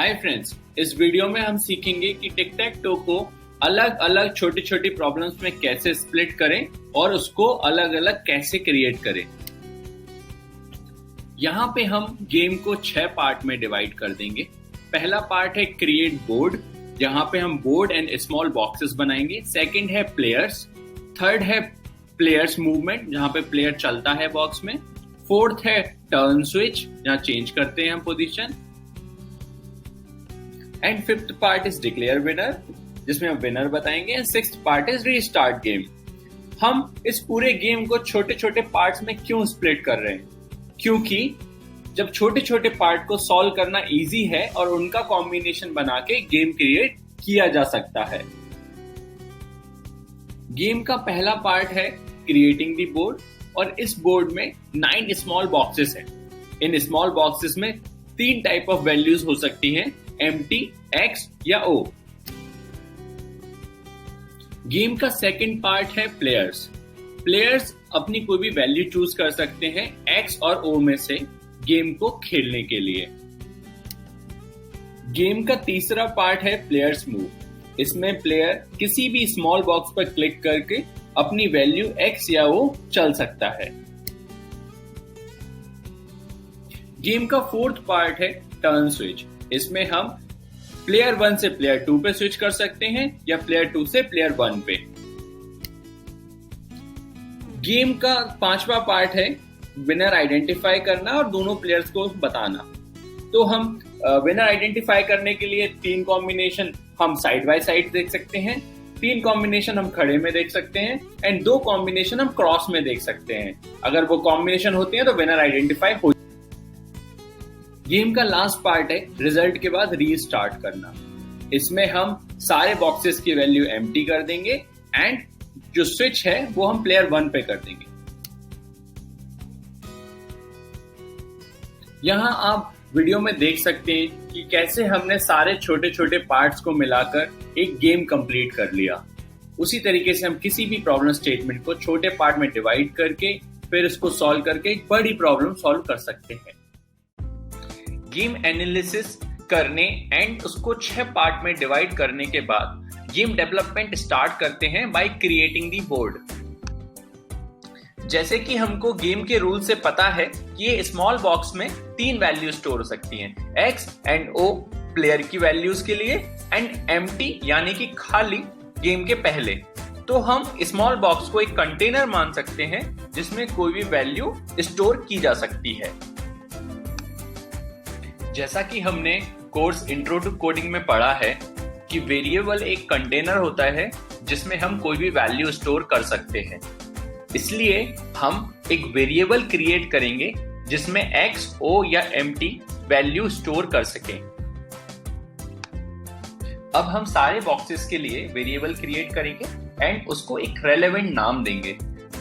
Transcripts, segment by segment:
Hi friends, इस video में हम सीखेंगे कि टिक टैक टो को अलग अलग छोटी छोटी प्रॉब्लम्स में कैसे स्प्लिट करें और उसको अलग अलग कैसे क्रिएट करें। यहाँ पे हम गेम को 6 पार्ट में डिवाइड कर देंगे। पहला पार्ट है क्रिएट बोर्ड, जहाँ पे हम बोर्ड एंड स्मॉल बॉक्सेस बनाएंगे। सेकंड है प्लेयर्स। थर्ड है प्लेयर्स मूवमेंट, जहाँ पे प्लेयर चलता है बॉक्स में। फोर्थ है टर्न स्विच, जहाँ चेंज करते हैं हम position. And fifth part is declare winner, जिसमें हम विनर बताएंगे। And sixth part is restart game. हम इस पूरे गेम को छोटे छोटे पार्ट्स में क्यों स्प्लिट कर रहे हैं? क्योंकि जब छोटे छोटे पार्ट को सॉल्व करना इजी है और उनका कॉम्बिनेशन बना के गेम क्रिएट किया जा सकता है। गेम का पहला पार्ट है क्रिएटिंग द बोर्ड, और इस बोर्ड में 9 स्मॉल बॉक्सेस हैं। इन स्मॉल बॉक्सेस में 3 टाइप ऑफ वैल्यूज हो सकती हैं, एम्प्टी, एक्स या ओ। गेम का सेकंड पार्ट है प्लेयर्स। प्लेयर्स अपनी कोई भी वैल्यू चूज कर सकते हैं एक्स और ओ में से गेम को खेलने के लिए। गेम का तीसरा पार्ट है प्लेयर्स मूव। इसमें प्लेयर किसी भी स्मॉल बॉक्स पर क्लिक करके अपनी वैल्यू एक्स या ओ चल सकता है। गेम का फोर्थ पार्ट है टर्न स्विच। इसमें हम प्लेयर 1 से प्लेयर 2 पे स्विच कर सकते हैं या प्लेयर 2 से प्लेयर 1 पे। गेम का पांचवा पार्ट है विनर आइडेंटिफाई करना और दोनों प्लेयर्स को बताना। तो हम विनर आइडेंटिफाई करने के लिए 3 कॉम्बिनेशन हम साइड बाय साइड देख सकते हैं, 3 कॉम्बिनेशन हम खड़े में देख सकते हैं एंड 2 कॉम्बिनेशन हम क्रॉस में देख सकते हैं। अगर वो कॉम्बिनेशन होती है तो विनर आइडेंटिफाई हो। गेम का लास्ट पार्ट है रिजल्ट के बाद रीस्टार्ट करना। इसमें हम सारे बॉक्सेस की वैल्यू एम्प्टी कर देंगे एंड जो स्विच है वो हम प्लेयर 1 पे कर देंगे। यहां आप वीडियो में देख सकते हैं कि कैसे हमने सारे छोटे छोटे पार्ट्स को मिलाकर एक गेम कंप्लीट कर लिया। उसी तरीके से हम किसी भी प्रॉब्लम स्टेटमेंट को छोटे पार्ट में डिवाइड करके फिर इसको सॉल्व करके एक बड़ी प्रॉब्लम सॉल्व कर सकते हैं। गेम एनालिसिस करने एंड उसको 6 पार्ट में डिवाइड करने के बाद गेम डेवलपमेंट स्टार्ट करते हैं बाय क्रिएटिंग दी बोर्ड। जैसे कि हमको गेम के रूल से पता है कि ये स्मॉल बॉक्स में 3 वैल्यू स्टोर हो सकती हैं, एक्स एंड ओ प्लेयर की वैल्यूज के लिए एंड एम्प्टी यानी कि खाली गेम के पहले। तो हम स्मॉल बॉक्स को एक कंटेनर मान सकते हैं जिसमें कोई भी वैल्यू स्टोर की जा सकती है। जैसा कि हमने कोर्स इंट्रो टू कोडिंग में पढ़ा है कि वेरिएबल एक कंटेनर होता है जिसमें हम कोई भी वैल्यू स्टोर कर सकते हैं। इसलिए हम एक वेरिएबल क्रिएट करेंगे जिसमें एक्स, ओ या एम्प्टी वैल्यू स्टोर कर सकें। अब हम सारे बॉक्सेस के लिए वेरिएबल क्रिएट करेंगे एंड उसको एक रेलेवेंट नाम देंगे।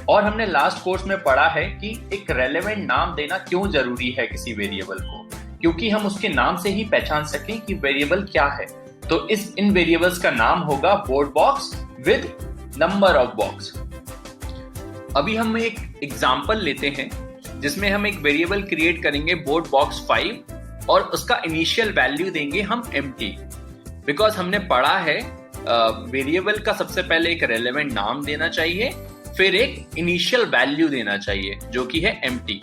और हमने लास्ट कोर्स में पढ़ा है कि एक रेलेवेंट नाम देना क्यों जरूरी है किसी वेरिएबल को, क्योंकि हम उसके नाम से ही पहचान सकें कि वेरिएबल क्या है। तो इन वेरिएबल्स का नाम होगा board box with number of box. अभी हम एक एग्जांपल लेते हैं जिसमें हम एक वेरिएबल क्रिएट करेंगे बोर्ड बॉक्स 5 और उसका इनिशियल वैल्यू देंगे हम एम्प्टी। बिकॉज हमने पढ़ा है वेरिएबल का सबसे पहले एक रेलेवेंट नाम देना चाहिए, फिर एक इनिशियल वैल्यू देना चाहिए जो कि है एम्प्टी।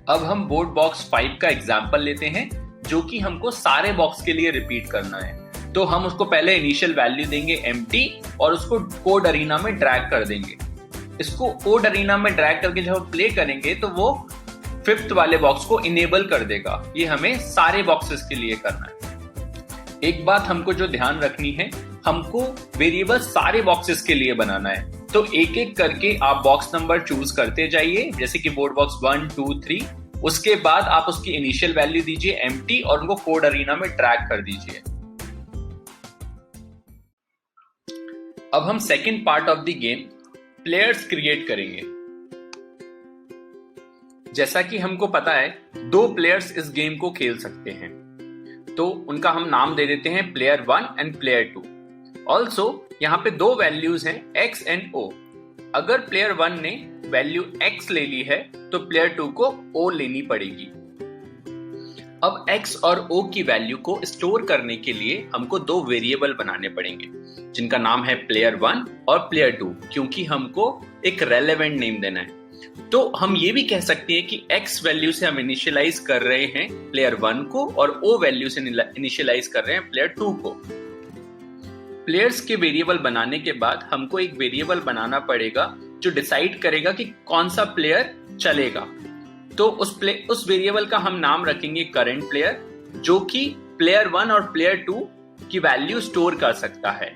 अब हम बोर्ड बॉक्स 5 का एग्जांपल लेते हैं जो कि हमको सारे बॉक्स के लिए रिपीट करना है। तो हम उसको पहले इनिशियल वैल्यू देंगे एम्प्टी और उसको कोड अरीना में ड्रैग कर देंगे। इसको कोड अरीना में ड्रैग करके जब हम प्ले करेंगे तो वो 5th वाले बॉक्स को इनेबल कर देगा। ये हमें सारे बॉक्सेस के लिए करना है। एक बात हमको जो ध्यान रखनी है, हमको वेरिएबल सारे बॉक्सेस के लिए बनाना है। तो एक एक करके आप बॉक्स नंबर चूज करते जाइए, जैसे कि बोर्ड बॉक्स 1, 2, 3। उसके बाद आप उसकी इनिशियल वैल्यू दीजिए एम्प्टी और उनको कोड अरीना में ड्रैग कर दीजिए। अब हम second part of the game players create करेंगे। जैसा कि हमको पता है 2 प्लेयर्स इस गेम को खेल सकते हैं, तो उनका हम नाम दे देते हैं प्लेयर 1 एंड प्लेयर 2। ऑल्सो यहाँ पे 2 वैल्यूज हैं एक्स एंड ओ। अगर प्लेयर 1 ने वैल्यू x ले ली है तो प्लेयर 2 को o लेनी पड़ेगी। अब x और o की वैल्यू को स्टोर करने के लिए हमको दो वेरिएबल बनाने पड़ेंगे जिनका नाम है player1 और player2, क्योंकि हमको एक रेलेवेंट नेम देना है। तो हम ये भी कह सकते हैं कि x वैल्यू से हम इनिशियलाइज कर रहे हैं player1 को और o वैल्यू से इनिशियलाइज कर रहे हैं player2 को। प्लेयर्स के वेरिएबल बनाने के बाद हमको एक वेरिएबल बनाना पड़ेगा जो डिसाइड करेगा कि कौन सा प्लेयर चलेगा। तो उस वेरिएबल का हम नाम रखेंगे करंट प्लेयर, जो कि player1 और player2 की वैल्यू स्टोर कर सकता है।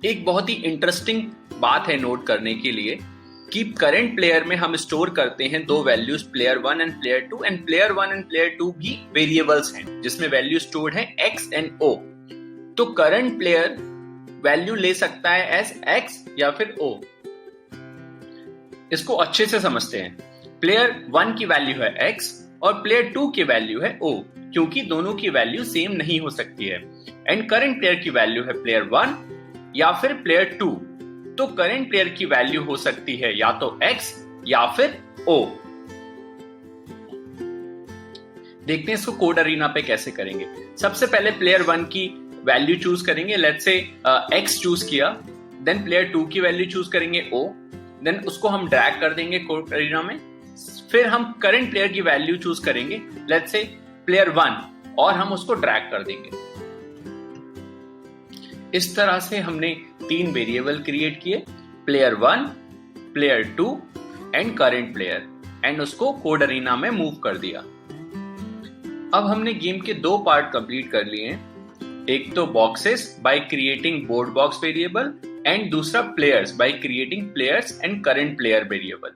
एक बहुत ही इंटरेस्टिंग बात है नोट करने के लिए कि करंट प्लेयर में हम स्टोर करते हैं दो values player1 and player2, and player1 and player2 भी वेरिएबल्स हैं जिसमें वैल्यू स्टोर्ड है x एंड o। तो करंट प्लेयर वैल्यू ले सकता है एज x या फिर o। इसको अच्छे से समझते हैं। player1 की वैल्यू है x और player2 की वैल्यू है o, क्योंकि दोनों की वैल्यू सेम नहीं हो सकती है। एंड करंट प्लेयर की वैल्यू है player1 या फिर player2। तो करंट प्लेयर की वैल्यू हो सकती है या तो x या फिर o। देखते हैं इसको कोड अरीना पे कैसे करेंगे। सबसे पहले player1 की वैल्यू चूज करेंगे, लेट्स से x चूज किया, देन player2 की वैल्यू चूज करेंगे o, देन उसको हम ड्रैग कर देंगे कोड अरीना में। फिर हम करंट प्लेयर की वैल्यू चूज करेंगे, लेट्स से player1, और हम उसको ड्रैग कर देंगे। इस तरह से हमने तीन वेरिएबल क्रिएट किए, player1, player2 and current player, and उसको कोड अरीना में मूव कर दिया। अब हमने गेम के दो पार्ट कंप्लीट कर लिए हैं, एक तो boxes by creating board box variable and दूसरा players by creating players and current player variable.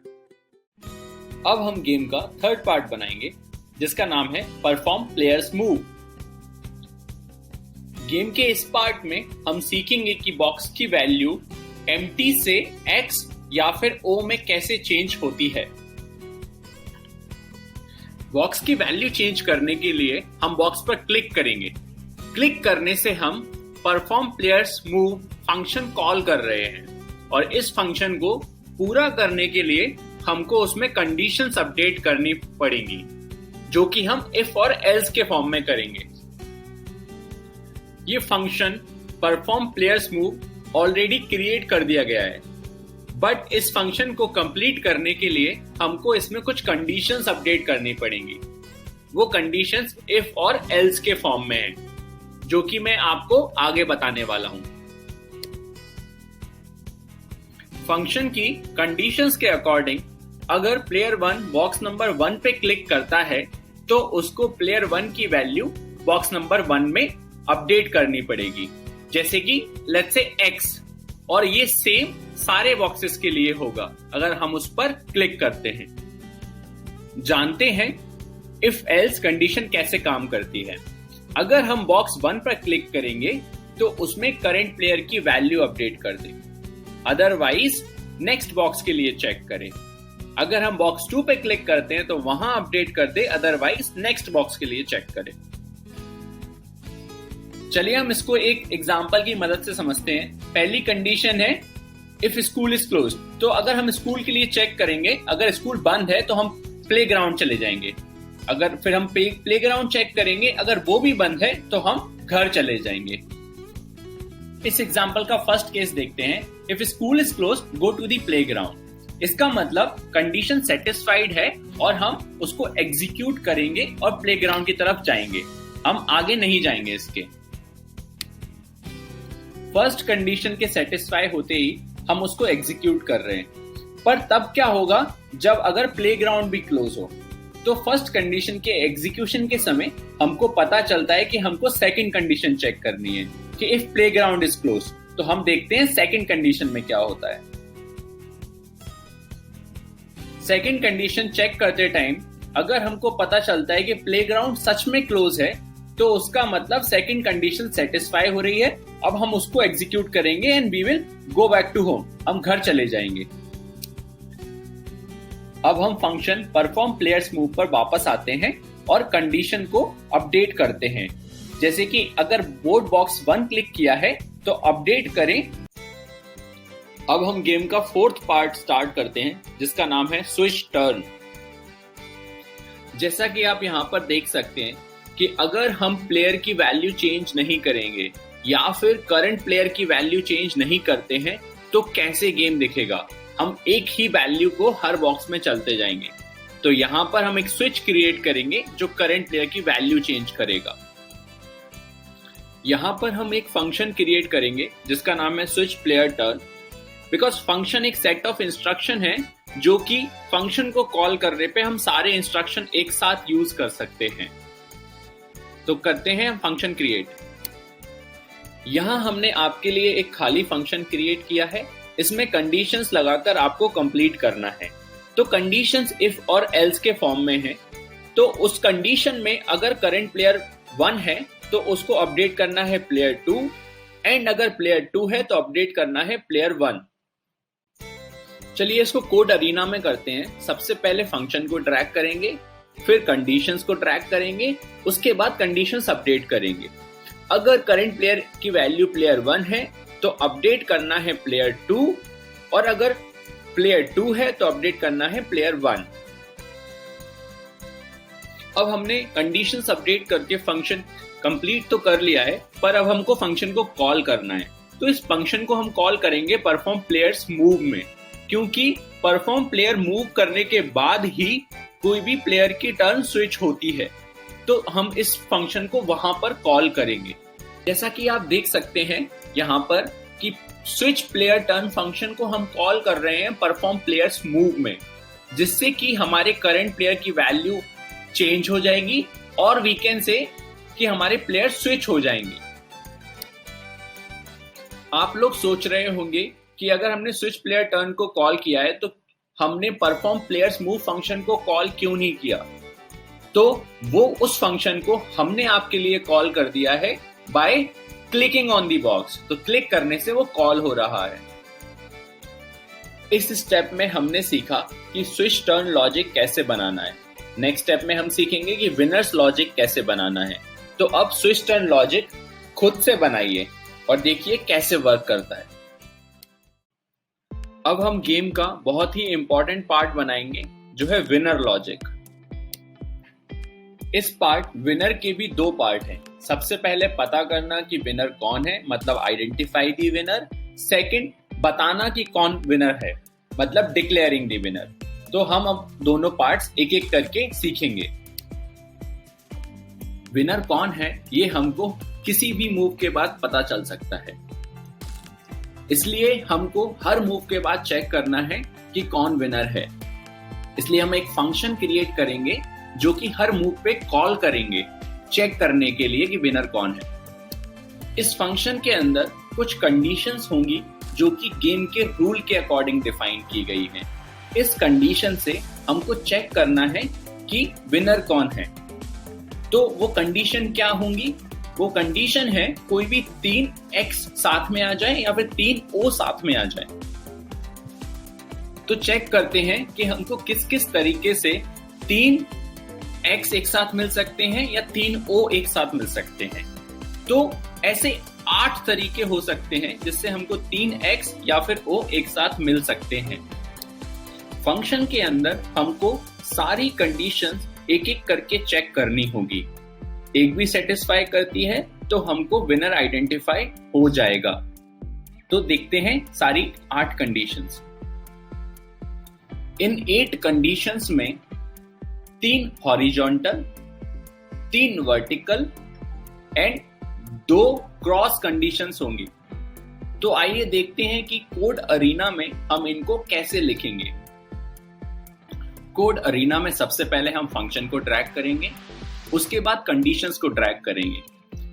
अब हम गेम का थर्ड पार्ट बनाएंगे जिसका नाम है परफॉर्म प्लेयर्स मूव। गेम के इस पार्ट में हम सीखेंगे कि बॉक्स की वैल्यू एम्प्टी से x या फिर o में कैसे चेंज होती है। बॉक्स की वैल्यू चेंज करने के लिए हम बॉक्स पर क्लिक करेंगे। क्लिक करने से हम perform players move function call कर रहे हैं और इस फंक्शन को पूरा करने के लिए हमको उसमें कंडीशंस अपडेट करनी पड़ेंगी, जो कि हम इफ और एल्स के फॉर्म में करेंगे। ये function perform players move already create कर दिया गया है, बट इस फंक्शन को कंप्लीट करने के लिए हमको इसमें कुछ कंडीशंस अपडेट करनी पड़ेंगी। वो कंडीशंस इफ और एल्स के फॉर्म में है, जो कि मैं आपको आगे बताने वाला हूं। फंक्शन की कंडीशंस के अकॉर्डिंग अगर player1 बॉक्स नंबर 1 पे क्लिक करता है तो उसको player1 की वैल्यू बॉक्स नंबर 1 में अपडेट करनी पड़ेगी, जैसे कि लेट्स से x, और ये सेम सारे बॉक्सेस के लिए होगा अगर हम उस पर क्लिक करते हैं। जानते हैं इफ एल्स कंडीशन कैसे काम करती है। अगर हम बॉक्स 1 पर क्लिक करेंगे तो उसमें करंट प्लेयर की वैल्यू अपडेट कर दें, अदरवाइज नेक्स्ट बॉक्स के लिए चेक करें। अगर हम बॉक्स 2 पे क्लिक करते हैं तो वहां अपडेट कर दे, अदरवाइज नेक्स्ट बॉक्स के लिए चेक करें। चलिए हम इसको एक एग्जांपल की मदद से समझते हैं। पहली कंडीशन है इफ स्कूल इज क्लोज्ड, तो अगर हम स्कूल के लिए चेक करेंगे, अगर स्कूल बंद है तो हम प्लेग्राउंड चले जाएंगे। अगर फिर हम प्लेग्राउंड चेक करेंगे, अगर वो भी बंद है तो हम घर चले जाएंगे। इस एग्जांपल का फर्स्ट केस देखते हैं। If school is closed, go to the playground. इसका मतलब कंडीशन सेटिस्फाइड है और हम उसको एग्जीक्यूट करेंगे और प्लेग्राउंड की तरफ जाएंगे, हम आगे नहीं जाएंगे इसके। फर्स्ट कंडीशन के सेटिस्फाई होते ही हम उसको एग्जीक्यूट कर रहे हैं, पर तब क्या होगा जब अगर प्लेग्राउंड भी क्लोज हो। तो फर्स्ट कंडीशन के एग्जीक्यूशन के समय हमको पता चलता है कि हमको सेकंड कंडीशन चेक करनी है कि इफ प्लेग्राउंड इज क्लोज। तो हम देखते हैं सेकंड कंडीशन में क्या होता है। सेकंड कंडीशन चेक करते टाइम अगर हमको पता चलता है कि प्लेग्राउंड सच में क्लोज है, तो उसका मतलब सेकंड कंडीशन सेटिस्फाई हो रही है। अब हम उसको एग्जीक्यूट करेंगे and we will go back to home, हम घर चले जाएंगे। अब हम फंक्शन परफॉर्म प्लेयर्स मूव पर वापस आते हैं और कंडीशन को अपडेट करते हैं। जैसे कि अगर बोर्ड बॉक्स 1 क्लिक किया है तो अपडेट करें। अब हम गेम का फोर्थ पार्ट स्टार्ट करते हैं जिसका नाम है स्विच टर्न। जैसा कि आप यहाँ पर देख सकते हैं कि अगर हम प्लेयर की वैल्यू चेंज नहीं करेंगे या फिर करंट प्लेयर की वैल्यू चेंज नहीं करते हैं तो कैसे गेम दिखेगा। हम एक ही वैल्यू को हर बॉक्स में चलते जाएंगे। तो यहाँ पर हम एक स्विच क्रिएट करेंगे जो करंट प्लेयर की वैल्यू चेंज करेगा। यहाँ पर हम एक फंक्शन क्रिएट करेंगे जिसका नाम है switch player turn, because function एक सेट ऑफ इंस्ट्रक्शन है जो कि फंक्शन को कॉल करने पे हम सारे इंस्ट्रक्शन एक साथ यूज कर सकते हैं। तो करते हैं फंक्शन क्रिएट। यहां हमने आपके लिए एक खाली फंक्शन क्रिएट किया है, इसमें कंडीशंस लगाकर आपको कंप्लीट करना है। तो कंडीशंस इफ और एल्स के फॉर्म में है। तो उस कंडीशन में अगर करंट प्लेयर 1 है तो उसको अपडेट करना है प्लेयर 2, एंड अगर प्लेयर 2 है तो अपडेट करना है प्लेयर 1। चलिए इसको कोड अरीना में करते हैं। सबसे पहले फंक्शन को ड्रैग करेंगे, फिर कंडीशंस को ड्रैग करेंगे, उसके बाद कंडीशंस अपडेट करेंगे। अगर करंट प्लेयर की वैल्यू प्लेयर 1 है तो अपडेट करना है प्लेयर 2, और अगर प्लेयर 2 है तो अपडेट करना है प्लेयर 1। अब हमने कंडीशंस अपडेट करके फंक्शन कंप्लीट तो कर लिया है, पर अब हमको फंक्शन को कॉल करना है। तो इस फंक्शन को हम कॉल करेंगे परफॉर्म प्लेयर्स मूव में, क्योंकि परफॉर्म प्लेयर मूव करने के बाद ही कोई भी प्लेयर की टर्न स्विच होती है। तो हम इस फंक्शन को वहां पर कॉल करेंगे। जैसा कि आप देख सकते हैं यहाँ पर कि स्विच प्लेयर टर्न फंक्शन को हम कॉल कर रहे हैं परफॉर्म प्लेयर्स मूव में, जिससे कि हमारे करंट प्लेयर की वैल्यू चेंज हो जाएगी और वी कैन से कि हमारे प्लेयर स्विच हो जाएंगे। आप लोग सोच रहे होंगे कि अगर हमने स्विच प्लेयर टर्न को कॉल किया है तो हमने परफॉर्म प्लेयर्स मूव फंक्शन को कॉल क्यों नहीं किया। तो वो उस फंक्शन को हमने आपके लिए कॉल कर दिया है by clicking on the box. तो क्लिक करने से वो कॉल हो रहा है। इस स्टेप में हमने सीखा कि स्विच टर्न लॉजिक कैसे बनाना है। नेक्स्ट स्टेप में हम सीखेंगे कि विनर्स लॉजिक कैसे बनाना है। तो अब स्विच टर्न लॉजिक खुद से बनाइए और देखिए कैसे वर्क करता है। अब हम गेम का बहुत ही इंपॉर्टेंट पार्ट बनाएंगे जो है विनर लॉजिक। इस पार्ट विनर के भी 2 पार्ट हैं। सबसे पहले पता करना कि विनर कौन है, मतलब आइडेंटिफाई दी विनर। सेकंड, बताना कि कौन विनर है, मतलब डिक्लेयरिंग दी विनर। तो हम अब दोनों पार्ट्स एक एक करके सीखेंगे। विनर कौन है ये हमको किसी भी मूव के बाद पता चल सकता है, इसलिए हमको हर मूव के बाद चेक करना है कि कौन विनर है। इसलिए हम एक फंक्शन क्रिएट करेंगे जो कि हर मूव पे कॉल करेंगे चेक करने के लिए कि विनर कौन है। इस फंक्शन के अंदर कुछ कंडीशंस होंगी जो कि गेम के रूल के अकॉर्डिंग डिफाइन की गई हैं। इस कंडीशन से हमको चेक करना है कि विनर कौन है। तो वो कंडीशन क्या होंगी? वो कंडीशन है कोई भी 3 x साथ में आ जाए या फिर 3 o साथ में आ जाए। तो चेक करते हैं कि हमको किस किस तरीके से 3 x एक साथ मिल सकते हैं या 3 o एक साथ मिल सकते हैं। तो ऐसे 8 तरीके हो सकते हैं जिससे हमको 3 x या फिर o एक साथ मिल सकते हैं। फंक्शन के अंदर हमको सारी कंडीशंस एक एक करके चेक करनी होगी। एक भी सेटिस्फाई करती है तो हमको विनर आइडेंटिफाई हो जाएगा। तो देखते हैं सारी 8 कंडीशंस। इन 8 कंडीशंस में 3 horizontal, 3 vertical and 2 cross conditions होंगी। तो आइए देखते हैं कि कोड अरीना में हम इनको कैसे लिखेंगे। कोड अरीना में सबसे पहले हम फंक्शन को ड्रैग करेंगे, उसके बाद कंडीशंस को ड्रैग करेंगे।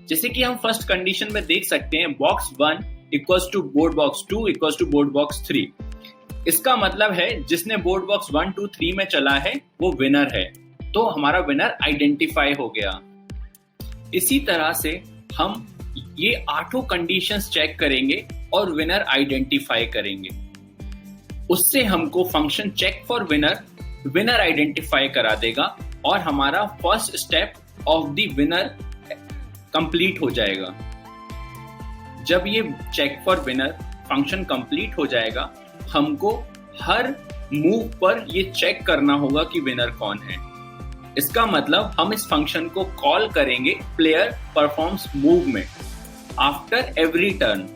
जैसे कि हम फर्स्ट कंडीशन में देख सकते हैं box 1 equals to board box 2 equals to board box 3। इसका मतलब है जिसने बोर्ड बॉक्स 1, 2, 3 में चला है वो विनर है। तो हमारा विनर आइडेंटिफाई हो गया। इसी तरह से हम ये 8 कंडीशंस चेक करेंगे और विनर आइडेंटिफाई करेंगे। उससे हमको function check for winner identify करा देगा और हमारा first step of the winner complete हो जाएगा। जब ये check for winner function complete हो जाएगा, हमको हर मूव पर ये चेक करना होगा कि विनर कौन है। इसका मतलब हम इस फंक्शन को कॉल करेंगे player performs movement after every turn.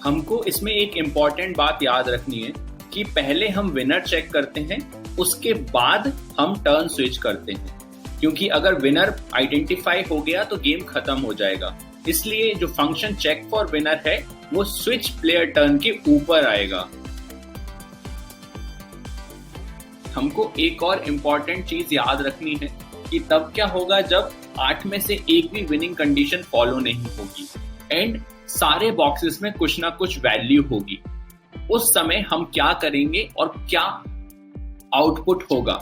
हमको इसमें एक इंपॉर्टेंट बात याद रखनी है कि पहले हम विनर चेक करते हैं, उसके बाद हम टर्न स्विच करते हैं, क्योंकि अगर विनर आइडेंटिफाई हो गया तो गेम खत्म हो जाएगा। इसलिए जो फंक्शन चेक फॉर विनर है वो स्विच प्लेयर टर्न के ऊपर आएगा। हमको एक और इम्पॉर्टेंट चीज याद रखनी है कि तब क्या होगा जब 8 में से एक भी विनिंग कंडीशन फॉलो नहीं होगी एंड सारे बॉक्सेस में कुछ ना कुछ वैल्यू होगी। उस समय हम क्या करेंगे और क्या आउटपुट होगा।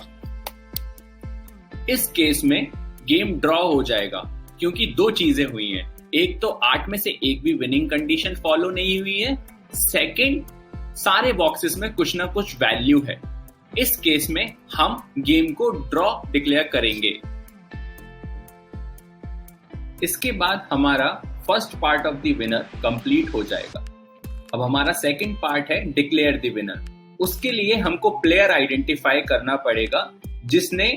इस केस में गेम ड्रॉ हो जाएगा क्योंकि दो चीजें हुई हैं। एक तो 8 में से एक भी विनिंग कंडीशन फॉलो नहीं हुई है, सेकंड सारे बॉक्सेस में कुछ ना कुछ वैल्यू है। इस केस में हम गेम को ड्रॉ डिक्लेयर करेंगे। इसके बाद हमारा first part of the winner complete हो जाएगा। अब हमारा सेकंड पार्ट है डिक्लेयर द विनर। उसके लिए हमको प्लेयर आइडेंटिफाई करना पड़ेगा जिसने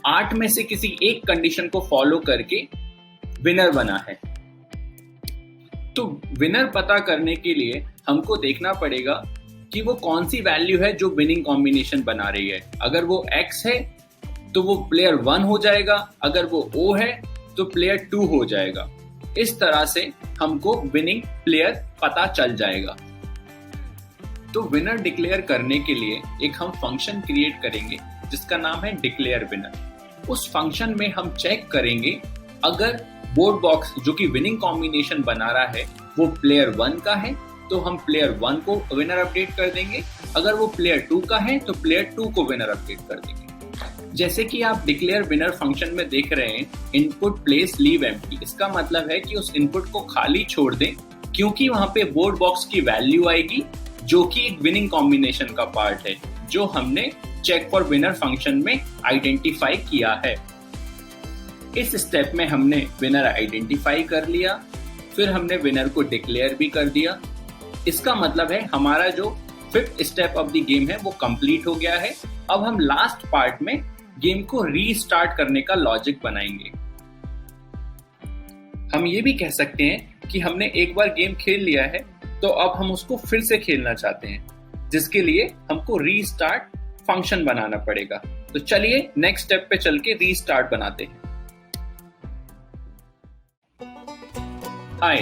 8 में से किसी एक कंडीशन को फॉलो करके विनर बना है। तो विनर पता करने के लिए हमको देखना पड़ेगा कि वो कौन सी वैल्यू है जो विनिंग कॉम्बिनेशन बना रही है। अगर वो X है तो वो प्लेयर 1 हो जाएगा, अगर वो O है तो प्लेयर 2 हो जाएगा। इस तरह से हमको विनिंग प्लेयर पता चल जाएगा। तो विनर डिक्लेयर करने के लिए एक हम फंक्शन क्रिएट करेंगे जिसका नाम है डिक्लेयर विनर। उस फंक्शन में हम चेक करेंगे अगर बोर्ड बॉक्स जो कि विनिंग कॉम्बिनेशन बना रहा है वो प्लेयर 1 का है तो हम प्लेयर 1 को विनर अपडेट कर देंगे, अगर वो प्लेयर 2 का है तो प्लेयर 2 को विनर अपडेट कर देंगे। जैसे कि आप डिक्लेयर विनर फंक्शन में देख रहे हैं, इनपुट प्लेस लीव एम्प्टी। इसका मतलब है कि उस इनपुट को खाली छोड़ दें क्योंकि वहां पे बोर्ड बॉक्स की वैल्यू आएगी जो कि एक विनिंग कॉम्बिनेशन का पार्ट है जो हमने चेक फॉर विनर फंक्शन में आइडेंटिफाई किया है। इस स्टेप में हमने विनर आइडेंटिफाई कर लिया, फिर हमने विनर को डिक्लेयर भी कर दिया। इसका मतलब है हमारा जो 5th step of the game है वो कंप्लीट हो गया है। अब हम लास्ट पार्ट में गेम को रीस्टार्ट करने का लॉजिक बनाएंगे। हम ये भी कह सकते हैं कि हमने एक बार गेम खेल लिया है तो अब हम उसको फिर से खेलना चाहते हैं, जिसके लिए हमको रीस्टार्ट फंक्शन बनाना पड़ेगा। तो चलिए नेक्स्ट स्टेप पे चल के रीस्टार्ट बनाते हैं। हाय,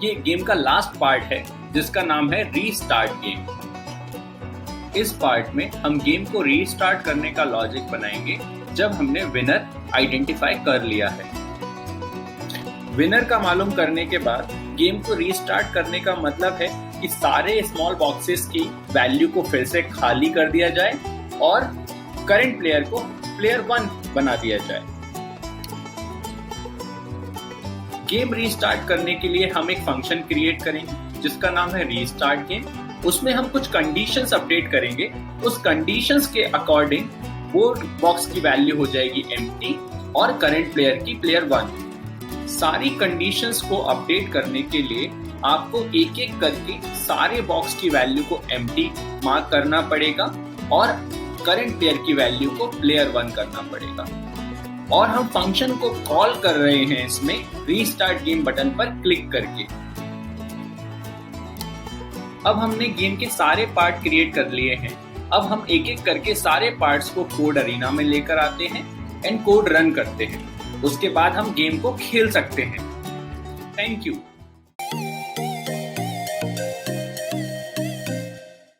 ये गेम का लास्ट पार्ट है जिसका नाम है रीस्टार्ट गेम। इस पार्ट में हम गेम को रीस्टार्ट करने का लॉजिक बनाएंगे जब हमने विनर आइडेंटिफाई कर लिया है। विनर का मालूम करने के बाद गेम को रीस्टार्ट करने का मतलब है कि सारे स्मॉल बॉक्सेस की वैल्यू को फिर से खाली कर दिया जाए और करंट प्लेयर को प्लेयर 1 बना दिया जाए। गेम रीस्टार्ट करने के लिए हम एक फंक्शन क्रिएट करेंगे जिसका नाम है रीस्टार्ट गेम। उसमें हम कुछ कंडीशंस अपडेट करेंगे। उस कंडीशंस के अकॉर्डिंग बोर्ड बॉक्स की वैल्यू हो जाएगी एम्प्टी और करंट प्लेयर की प्लेयर 1। सारी कंडीशंस को अपडेट करने के लिए आपको एक एक करके सारे बॉक्स की वैल्यू को एम्प्टी मार्क करना पड़ेगा और करंट प्लेयर की वैल्यू को प्लेयर 1 करना पड़ेगा। और हम फंक्शन को कॉल कर रहे हैं इसमें रीस्टार्ट गेम बटन पर क्लिक करके। अब हमने गेम के सारे पार्ट क्रिएट कर लिए हैं। अब हम एक एक करके सारे पार्ट्स को कोड अरीना में लेकर आते हैं एंड कोड रन करते हैं। उसके बाद हम गेम को खेल सकते हैं। Thank you.